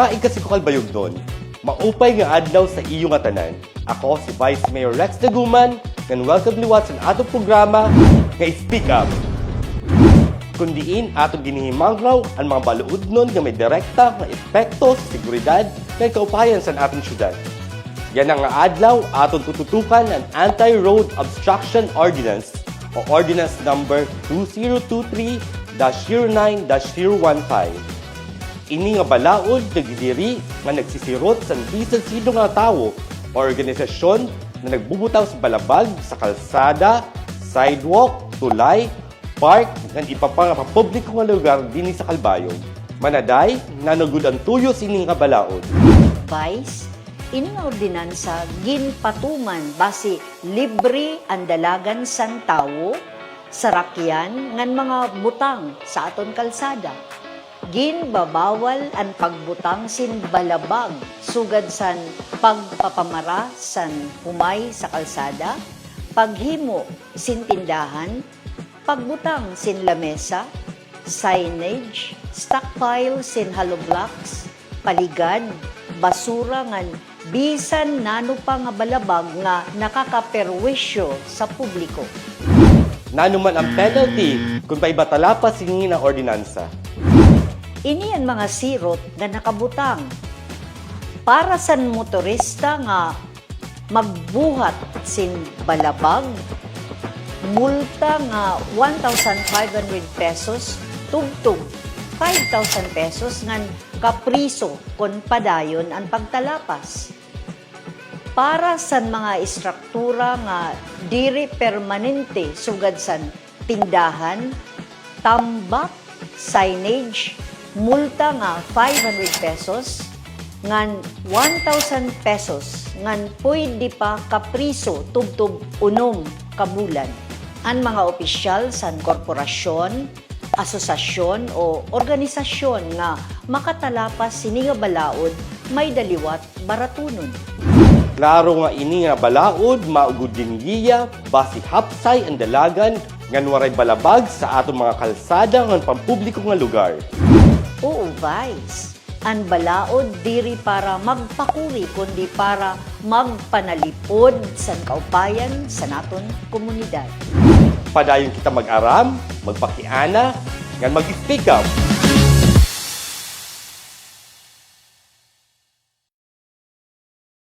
Mga ikasikukal bayog doon, maupay nga adlaw sa iyo nga tanan. Ako si Vice Mayor Rex Daguman, and welcome liwat sa atong programa nga Speak Up. Kundiin atong ginihimanglaw ang mga baluudnon nga may direkta nga epekto sa seguridad ng kaupayan sa atong syudad. Yan ang nga adlaw atong tututukan ang Anti-Road Obstruction Ordinance o Ordinance Number 2023-09-015. Ini nga balaod nagdiri nga nagsisirot sa bisan sino nga tawo o organisasyon na nagbubutaw sa balabag sa kalsada, sidewalk, tulay, park, ng ipapubliko nga lugar dinhi sa Calbayog. Manaday, nanugod ang tuyo sining nga balaod. Vice, ini nga ordinansa ginpatuman base libre ang dalagan san tawo sa rakyan ngan mga butang sa aton kalsada. Ginbabawal ang pagbutang sin balabag sugad san pagpapamara san humay sa kalsada, paghimo sin tindahan, pagbutang sin lamesa, signage, stockpile sin hollow blocks, paligad, basura ngan bisan nano pa nga balabag nga nakakaperwisyo sa publiko. Nanuman ang penalty kung paibatala pa singin ang ordinansa. Ini ang mga sirot na nakabutang para sa motorista nga magbuhat sin balabag, multa nga 1,500 pesos, tugtog 5,000 pesos ngan kapriso kon padayon ang pagtalapas. Para sa mga istruktura nga diri permanente sugad san tindahan, tambak, signage, multa nga 500 pesos, ngan 1,000 pesos, ngan pwede pa kapriso tubtub unom kabulan. Ang mga opisyal sa korporasyon, asosasyon o organisasyon nga makatalapas sini nga balaod may daliwat baratunon. Klaro nga ini nga balaod maugod din giya basi hapsay ang dalagan ngan waray balabag sa atong mga kalsada ngan pampubliko nga lugar. Oo, Vice. Ang balaod diri para magpakuri kundi para magpanalipod sa kaupayan sa naton komunidad. Padayon kita mag-aram, magpakiana, ngan mag-speak up.